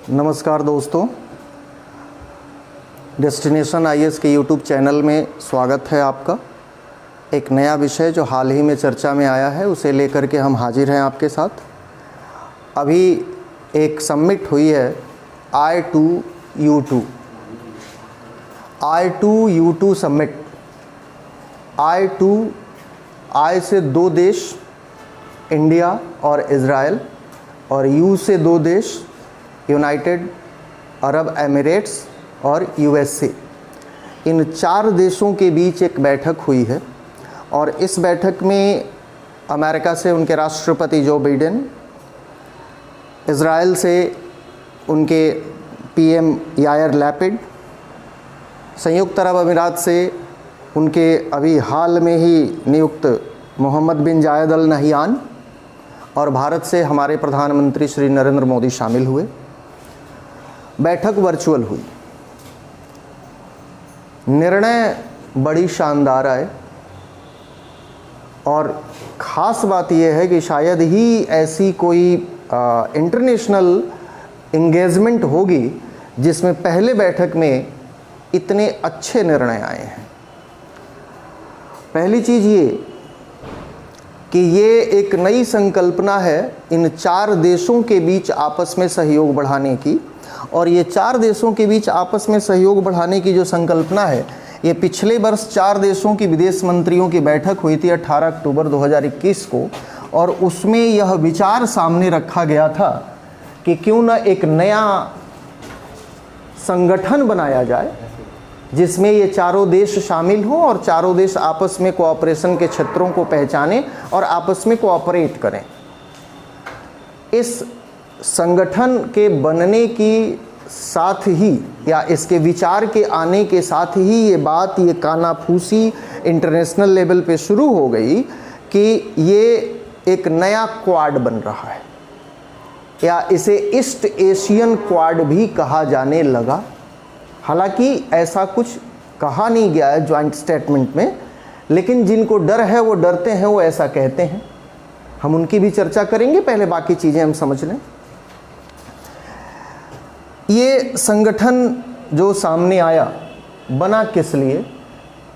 नमस्कार दोस्तों, destination IAS के यूट्यूब चैनल में स्वागत है आपका। एक नया विषय जो हाल ही में चर्चा में आया है उसे लेकर के हम हाजिर हैं आपके साथ। अभी एक समिट हुई है I2U2 समिट। I से 2 देश इंडिया और इज़राइल, और U से 2 देश यूनाइटेड अरब एमिरेट्स और USA। इन 4 देशों के बीच एक बैठक हुई है और इस बैठक में अमेरिका से उनके राष्ट्रपति जो बाइडेन, इज़राइल से उनके PM यायर लैपिड, संयुक्त अरब अमीरात से उनके अभी हाल में ही नियुक्त मोहम्मद बिन जायद अल नहियान, और भारत से हमारे प्रधानमंत्री श्री नरेंद्र मोदी शामिल हुए। बैठक वर्चुअल हुई। निर्णय बड़ी शानदार आए और ख़ास बात यह है कि शायद ही ऐसी कोई इंटरनेशनल एंगेजमेंट होगी जिसमें पहले बैठक में इतने अच्छे निर्णय आए हैं। पहली चीज़ ये कि ये एक नई संकल्पना है इन 4 देशों के बीच आपस में सहयोग बढ़ाने की, और ये 4 देशों के बीच आपस में सहयोग बढ़ाने की जो संकल्पना है, ये पिछले वर्ष 4 देशों की विदेश मंत्रियों की बैठक हुई थी 18 अक्टूबर 2021 को, और उसमें यह विचार सामने रखा गया था कि क्यों न एक नया संगठन बनाया जाए जिसमें ये 4 देश शामिल हों और 4 देश आपस में कोऑपरेशन के क्षेत्रों को पहचानें और आपस में कोऑपरेट करें। इस संगठन के बनने की साथ ही या इसके विचार के आने के साथ ही ये बात, ये कानाफूसी इंटरनेशनल लेवल पे शुरू हो गई कि ये एक नया क्वाड बन रहा है, या इसे ईस्ट एशियन क्वाड भी कहा जाने लगा। हालांकि ऐसा कुछ कहा नहीं गया है जॉइंट स्टेटमेंट में, लेकिन जिनको डर है वो डरते हैं, वो ऐसा कहते हैं। हम उनकी भी चर्चा करेंगे, पहले बाकी चीज़ें हम समझ लें। ये संगठन जो सामने आया बना किस लिए,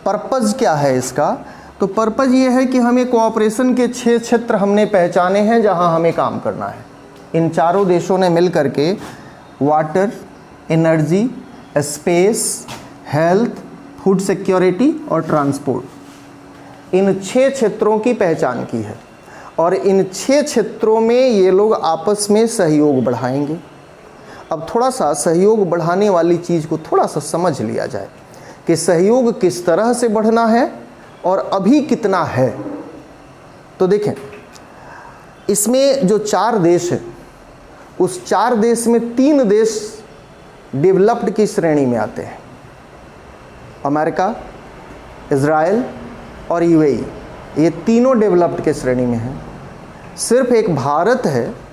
पर्पज़ क्या है इसका? तो पर्पज़ ये है कि हमें कोऑपरेशन के 6 क्षेत्र हमने पहचाने हैं जहां हमें काम करना है। इन 4 देशों ने मिल करके water, energy, space, health, food security और ट्रांसपोर्ट, इन 6 क्षेत्रों की पहचान की है, और इन 6 क्षेत्रों में ये लोग आपस में सहयोग बढ़ाएंगे। अब थोड़ा सा सहयोग बढ़ाने वाली चीज़ को थोड़ा सा समझ लिया जाए कि सहयोग किस तरह से बढ़ना है और अभी कितना है। तो देखें, इसमें जो 4 देश हैं, उस 4 देश में 3 देश डेवलप्ड की श्रेणी में आते हैं। अमेरिका, इज़राइल और UAE, ये तीनों डेवलप्ड के श्रेणी में हैं। सिर्फ एक भारत है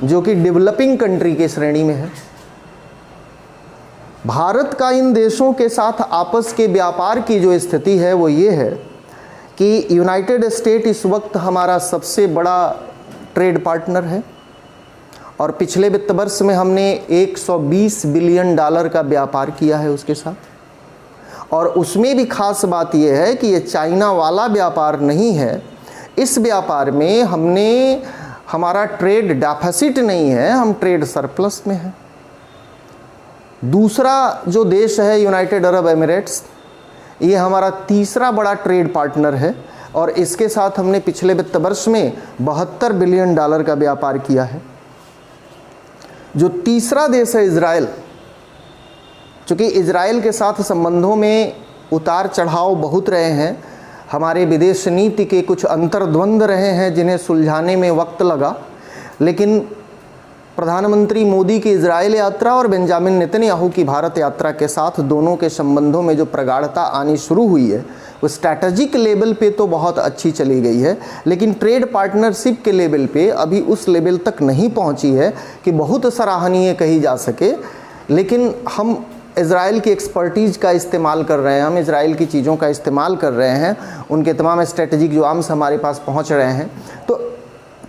जो कि डेवलपिंग कंट्री के श्रेणी में है। भारत का इन देशों के साथ आपस के व्यापार की जो स्थिति है वो ये है कि यूनाइटेड स्टेट इस वक्त हमारा सबसे बड़ा ट्रेड पार्टनर है, और पिछले वित्त वर्ष में हमने $120 बिलियन का व्यापार किया है उसके साथ। और उसमें भी खास बात यह है कि ये चाइना वाला व्यापार नहीं है। इस व्यापार में हमारा ट्रेड डेफिसिट नहीं है, हम ट्रेड सरप्लस में हैं। दूसरा जो देश है यूनाइटेड अरब एमिरेट्स, ये हमारा तीसरा बड़ा ट्रेड पार्टनर है, और इसके साथ हमने पिछले वित्त वर्ष में $72 बिलियन का व्यापार किया है। जो तीसरा देश है इज़राइल, चूँकि इज़राइल के साथ संबंधों में उतार चढ़ाव बहुत रहे हैं, हमारे विदेश नीति के कुछ अंतर्द्वंद रहे हैं जिन्हें सुलझाने में वक्त लगा, लेकिन प्रधानमंत्री मोदी की इज़राइल यात्रा और बेंजामिन नेतन्याहू की भारत यात्रा के साथ दोनों के संबंधों में जो प्रगाढ़ता आनी शुरू हुई है वो स्ट्रैटेजिक लेवल पे तो बहुत अच्छी चली गई है, लेकिन ट्रेड पार्टनरशिप के लेवल पे अभी उस लेवल तक नहीं पहुंची है कि बहुत सराहनीय कही जा सके। लेकिन हम इज़राइल की एक्सपर्टीज़ का इस्तेमाल कर रहे हैं, हम इज़राइल की चीज़ों का इस्तेमाल कर रहे हैं, उनके तमाम स्ट्रेटेजिक जो आर्म्स हमारे पास पहुंच रहे हैं। तो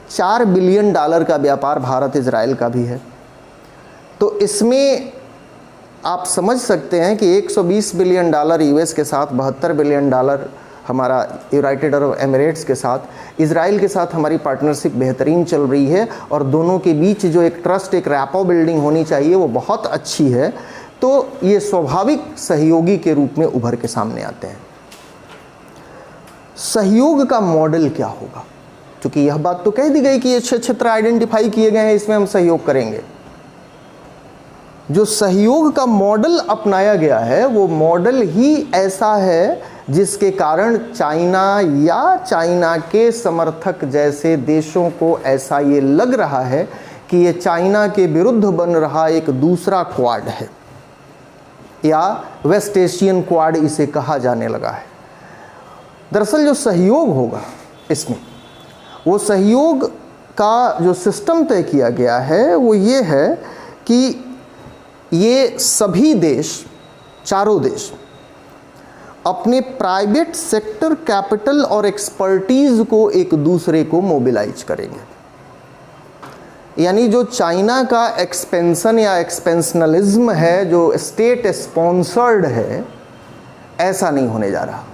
$4 बिलियन का व्यापार भारत इज़राइल का भी है। तो इसमें आप समझ सकते हैं कि $120 बिलियन यूएस के साथ, $72 बिलियन हमारा यूनाइटेड अरब एमिरेट्स के साथ, इजराइल के साथ हमारी पार्टनरशिप बेहतरीन चल रही है और दोनों के बीच जो एक ट्रस्ट, एक रैपो बिल्डिंग होनी चाहिए वो बहुत अच्छी है। तो ये स्वाभाविक सहयोगी के रूप में उभर के सामने आते हैं। सहयोग का मॉडल क्या होगा? क्योंकि यह बात तो कह दी गई कि ये 6 क्षेत्र आइडेंटिफाई किए गए हैं, इसमें हम सहयोग करेंगे। जो सहयोग का मॉडल अपनाया गया है वो मॉडल ही ऐसा है जिसके कारण चाइना या चाइना के समर्थक जैसे देशों को ऐसा ये लग रहा है कि ये चाइना के विरुद्ध बन रहा एक दूसरा क्वाड है, या वेस्ट एशियन क्वाड इसे कहा जाने लगा है। दरअसल जो सहयोग होगा इसमें, वो सहयोग का जो सिस्टम तय किया गया है वो ये है कि ये सभी देश, चारों देश, अपने प्राइवेट सेक्टर कैपिटल और एक्सपर्टीज़ को एक दूसरे को मोबिलाइज करेंगे। यानी जो चाइना का एक्सपेंशन या एक्सपेंशनलिज्म है, जो स्टेट स्पॉन्सर्ड है, ऐसा नहीं होने जा रहा।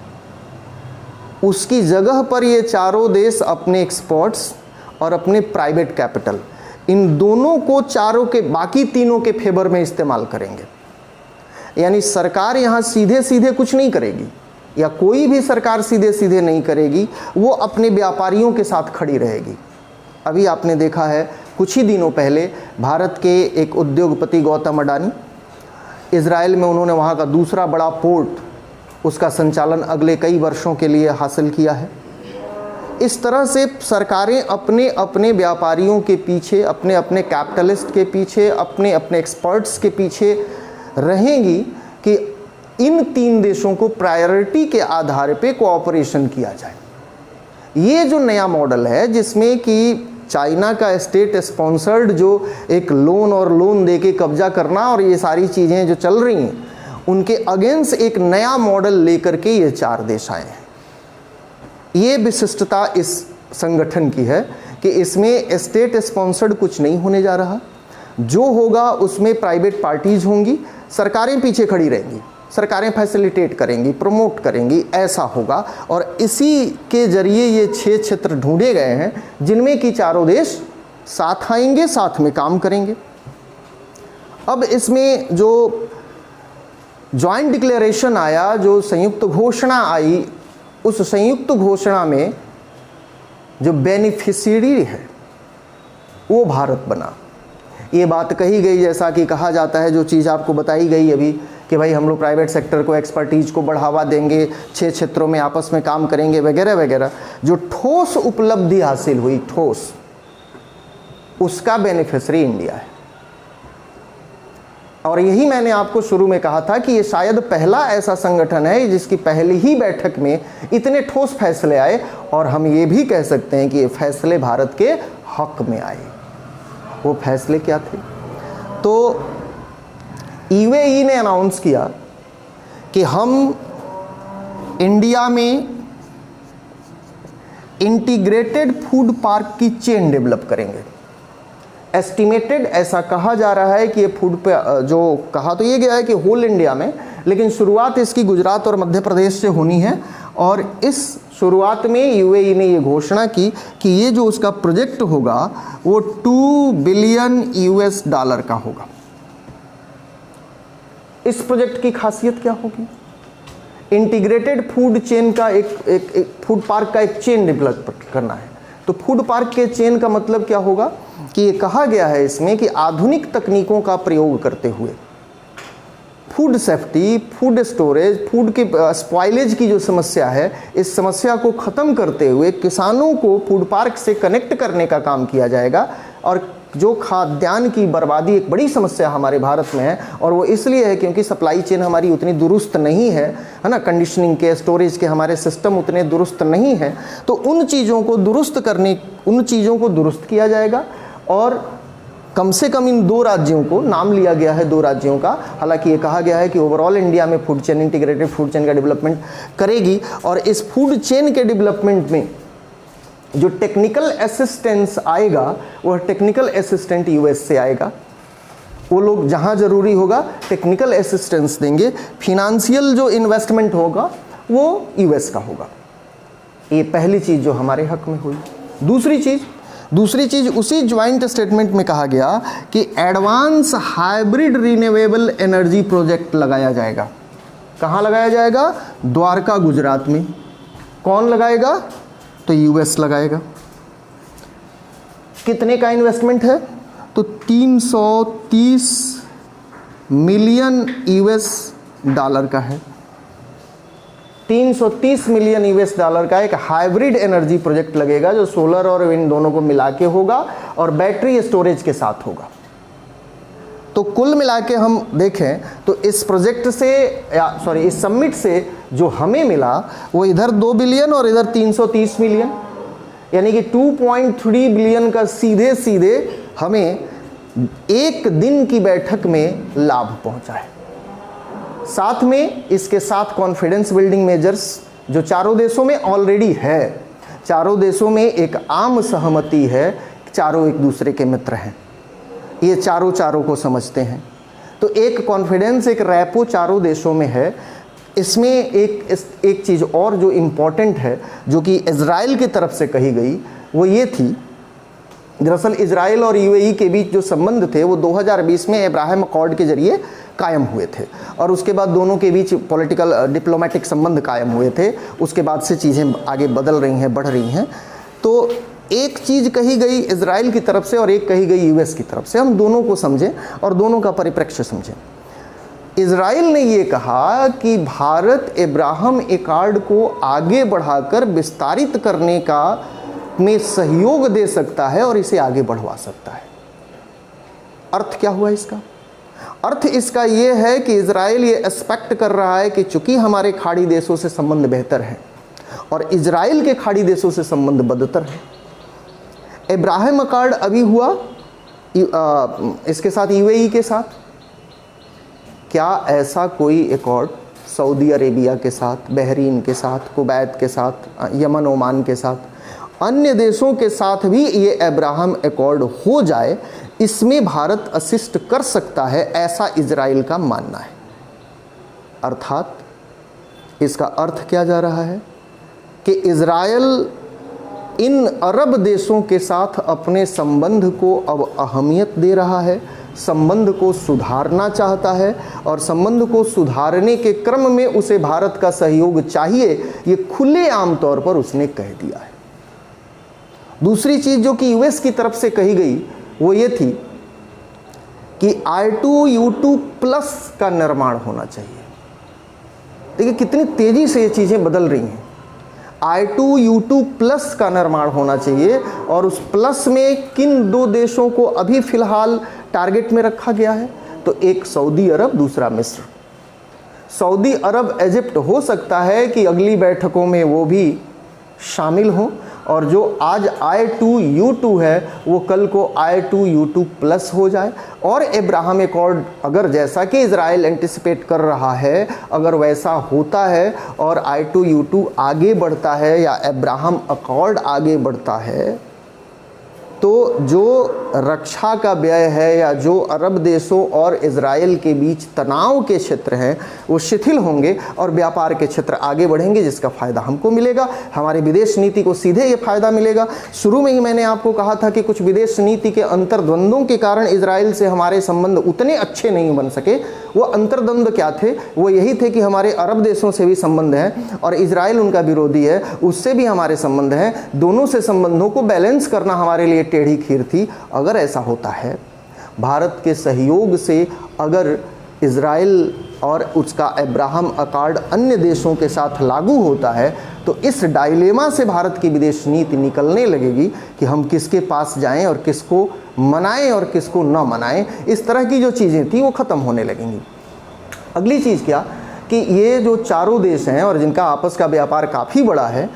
उसकी जगह पर ये चारों देश अपने एक्सपर्ट्स और अपने प्राइवेट कैपिटल, इन दोनों को चारों के, बाकी तीनों के फेवर में इस्तेमाल करेंगे। यानी सरकार यहाँ सीधे सीधे कुछ नहीं करेगी, या कोई भी सरकार सीधे सीधे नहीं करेगी, वो अपने व्यापारियों के साथ खड़ी रहेगी। अभी आपने देखा है कुछ ही दिनों पहले भारत के एक उद्योगपति गौतम अडानी, इजराइल में उन्होंने वहाँ का दूसरा बड़ा पोर्ट, उसका संचालन अगले कई वर्षों के लिए हासिल किया है। इस तरह से सरकारें अपने अपने व्यापारियों के पीछे, अपने अपने कैपिटलिस्ट के पीछे, अपने अपने एक्सपर्ट्स के पीछे रहेंगी कि इन 3 देशों को प्रायोरिटी के आधार पे कोऑपरेशन किया जाए। ये जो नया मॉडल है जिसमें कि चाइना का स्टेट स्पॉन्सर्ड जो एक लोन और लोन देके कब्जा करना और ये सारी चीज़ें जो चल रही हैं, उनके अगेंस्ट एक नया मॉडल लेकर के ये 4 देश आए हैं। ये विशिष्टता इस संगठन की है कि इसमें स्टेट स्पॉन्सर्ड कुछ नहीं होने जा रहा। जो होगा उसमें प्राइवेट पार्टीज होंगी, सरकारें पीछे खड़ी रहेंगी, सरकारें फैसिलिटेट करेंगी, प्रमोट करेंगी, ऐसा होगा। और इसी के जरिए ये 6 क्षेत्र ढूंढे गए हैं जिनमें कि चारों देश साथ आएंगे, साथ में काम करेंगे। अब इसमें जो जॉइंट डिक्लेरेशन आया, जो संयुक्त घोषणा आई, उस संयुक्त घोषणा में जो बेनिफिशियरी है वो भारत बना। ये बात कही गई, जैसा कि कहा जाता है, जो चीज़ आपको बताई गई अभी कि भाई हम लोग प्राइवेट सेक्टर को, एक्सपर्टीज़ को बढ़ावा देंगे, 6 क्षेत्रों में आपस में काम करेंगे वगैरह वगैरह। जो ठोस उपलब्धि हासिल हुई, ठोस, उसका बेनिफिशियरी इंडिया है। और यही मैंने आपको शुरू में कहा था कि ये शायद पहला ऐसा संगठन है जिसकी पहली ही बैठक में इतने ठोस फैसले आए, और हम ये भी कह सकते हैं कि ये फैसले भारत के हक में आए। वो फैसले क्या थे? तो यूएई ने अनाउंस किया कि हम इंडिया में इंटीग्रेटेड फूड पार्क की चेन डेवलप करेंगे। एस्टिमेटेड ऐसा कहा जा रहा है कि ये फूड पे, जो कहा तो ये गया है कि होल इंडिया में, लेकिन शुरुआत इसकी गुजरात और मध्य प्रदेश से होनी है। और इस शुरुआत में यूएई ने ये घोषणा की कि ये जो उसका प्रोजेक्ट होगा वो $2 बिलियन का होगा। इस प्रोजेक्ट की खासियत क्या होगी? इंटीग्रेटेड फूड चेन का एक फूड पार्क का एक चेन डेवलप करना है। तो फूड पार्क के चेन का मतलब क्या होगा कि ये कहा गया है इसमें कि आधुनिक तकनीकों का प्रयोग करते हुए food safety, food storage, food के स्पॉइलेज की जो समस्या है, इस समस्या को ख़त्म करते हुए किसानों को फूड पार्क से कनेक्ट करने का काम किया जाएगा। और जो खाद्यान्न की बर्बादी एक बड़ी समस्या हमारे भारत में है, और वो इसलिए है क्योंकि सप्लाई चेन हमारी उतनी दुरुस्त नहीं है ना, कंडीशनिंग के, स्टोरेज के हमारे सिस्टम उतने दुरुस्त नहीं हैं। तो उन चीज़ों को दुरुस्त किया जाएगा। और कम से कम इन 2 राज्यों को नाम लिया गया है, 2 राज्यों का। हालांकि ये कहा गया है कि ओवरऑल इंडिया में food chain, integrated food chain का डेवलपमेंट करेगी। और इस फूड चेन के डेवलपमेंट में जो टेक्निकल असिस्टेंस आएगा, वह टेक्निकल असिस्टेंट यूएस से आएगा। वो लोग जहाँ ज़रूरी होगा टेक्निकल असिस्टेंस देंगे, फिनेंशियल जो इन्वेस्टमेंट होगा वो यूएस का होगा। ये पहली चीज़ जो हमारे हक में हुई। दूसरी चीज़ उसी ज्वाइंट स्टेटमेंट में कहा गया कि advance hybrid renewable energy project लगाया जाएगा। कहाँ लगाया जाएगा? द्वारका, गुजरात में। कौन लगाएगा? तो यूएस लगाएगा। कितने का इन्वेस्टमेंट है? तो 330 मिलियन यूएस डॉलर का है। 330 मिलियन यूएस डॉलर का एक हाइब्रिड एनर्जी प्रोजेक्ट लगेगा जो सोलर और विंड दोनों को मिला के होगा और बैटरी स्टोरेज के साथ होगा। तो कुल मिला के हम देखें तो इस प्रोजेक्ट से इस समिट से जो हमें मिला वो इधर 2 बिलियन और इधर 330 मिलियन, यानी कि 2.3 बिलियन का सीधे सीधे हमें एक दिन की बैठक में लाभ पहुंचा है। साथ में इसके साथ कॉन्फिडेंस बिल्डिंग मेजर्स जो चारों देशों में ऑलरेडी है। चारों देशों में एक आम सहमति है, चारों एक दूसरे के मित्र हैं, ये चारों को समझते हैं। तो एक कॉन्फिडेंस, एक रैपो चारों देशों में है। इसमें एक चीज़ और जो इम्पॉर्टेंट है जो कि इज़राइल की तरफ से कही गई वो ये थी। दरअसल इज़राइल और यूएई के बीच जो संबंध थे वो 2020 में अब्राहम अकॉर्ड के जरिए कायम हुए थे और उसके बाद दोनों के बीच पॉलिटिकल डिप्लोमेटिक संबंध कायम हुए थे। उसके बाद से चीज़ें आगे बदल रही हैं, बढ़ रही हैं। तो एक चीज़ कही गई इज़राइल की तरफ से और एक कही गई यूएस की तरफ से। हम दोनों को समझें और दोनों का परिप्रेक्ष्य समझें। इज़राइल ने ये कहा कि भारत अब्राहम अकॉर्ड को आगे बढ़ाकर विस्तारित करने का में सहयोग दे सकता है और इसे आगे बढ़वा सकता है। अर्थ क्या हुआ इसका? अर्थ इसका ये है कि इज़राइल ये एक्सपेक्ट कर रहा है कि चूंकि हमारे खाड़ी देशों से संबंध बेहतर है और इज़राइल के खाड़ी देशों से संबंध बदतर है। अब्राहम अकॉर्ड अभी हुआ इसके साथ यूएई के साथ। क्या ऐसा कोई अकॉर्ड सऊदी अरेबिया के साथ, बहरीन के साथ, कुवैत के साथ, यमन ओमान के साथ, अन्य देशों के साथ भी ये अब्राहम अकॉर्ड हो जाए, इसमें भारत असिस्ट कर सकता है, ऐसा इज़राइल का मानना है। अर्थात इसका अर्थ क्या जा रहा है कि इज़राइल इन अरब देशों के साथ अपने संबंध को अब अहमियत दे रहा है, संबंध को सुधारना चाहता है और संबंध को सुधारने के क्रम में उसे भारत का सहयोग चाहिए, ये खुले आम तौर पर उसने कह दिया है। दूसरी चीज़ जो कि यूएस की तरफ से कही गई वो ये थी कि I2U2 प्लस का निर्माण होना चाहिए। देखिए कितनी तेज़ी से ये चीज़ें बदल रही हैं। I2U2 प्लस का निर्माण होना चाहिए और उस प्लस में किन दो देशों को अभी फ़िलहाल टारगेट में रखा गया है? तो एक सऊदी अरब, दूसरा मिस्र। सऊदी अरब, इजिप्ट हो सकता है कि अगली बैठकों में वो भी शामिल हों और जो आज I2U2 है वो कल को I2U2 प्लस हो जाए और अब्राहम अकॉर्ड अगर जैसा कि इज़राइल एंटिसिपेट कर रहा है अगर वैसा होता है और I2U2 आगे बढ़ता है या अब्राहम अकॉर्ड आगे बढ़ता है तो जो रक्षा का व्यय है या जो अरब देशों और इज़राइल के बीच तनाव के क्षेत्र हैं वो शिथिल होंगे और व्यापार के क्षेत्र आगे बढ़ेंगे, जिसका फ़ायदा हमको मिलेगा। हमारी विदेश नीति को सीधे ये फ़ायदा मिलेगा। शुरू में ही मैंने आपको कहा था कि कुछ विदेश नीति के अंतर्द्वंद्वों के कारण इज़राइल से हमारे संबंध उतने अच्छे नहीं बन सके। वो अंतर्द्वंद्व क्या थे? वो यही थे कि हमारे अरब देशों से भी संबंध हैं और इज़राइल उनका विरोधी है, उससे भी हमारे संबंध हैं। दोनों से संबंधों को बैलेंस करना हमारे लिए टेढ़ी खीर थी। अगर ऐसा होता है, भारत के सहयोग से अगर इज़राइल और उसका अब्राहम अकॉर्ड अन्य देशों के साथ लागू होता है तो इस डायलेमा से भारत की विदेश नीति निकलने लगेगी कि हम किसके पास जाएं और किसको मनाएं और किसको न मनाएं। इस तरह की जो चीज़ें थी वो ख़त्म होने लगेंगी। अगली चीज़ क्या कि ये जो चारों देश हैं और जिनका आपस का व्यापार काफ़ी बड़ा है,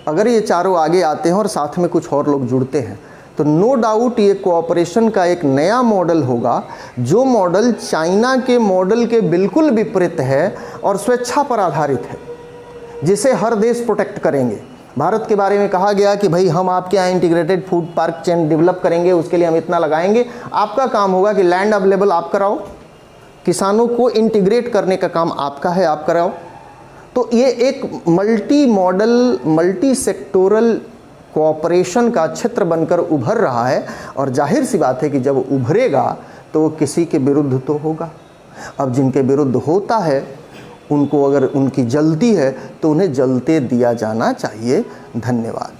अगर ये चारों आगे आते हैं और साथ में कुछ और लोग जुड़ते हैं तो नो डाउट ये कोऑपरेशन का एक नया मॉडल होगा, जो मॉडल चाइना के मॉडल के बिल्कुल विपरीत है और स्वेच्छा पर आधारित है, जिसे हर देश प्रोटेक्ट करेंगे। भारत के बारे में कहा गया कि भाई हम आपके यहाँ integrated food park chain develop करेंगे, उसके लिए हम इतना लगाएंगे। आपका काम होगा कि लैंड अवेलेबल आप कराओ, किसानों को इंटीग्रेट करने का काम आपका है, आप कराओ। तो ये एक multi modal, multi sectoral cooperation का क्षेत्र बनकर उभर रहा है। और जाहिर सी बात है कि जब उभरेगा तो वो किसी के विरुद्ध तो होगा। अब जिनके विरुद्ध होता है उनको, अगर उनकी जलती है तो उन्हें जलते दिया जाना चाहिए। धन्यवाद।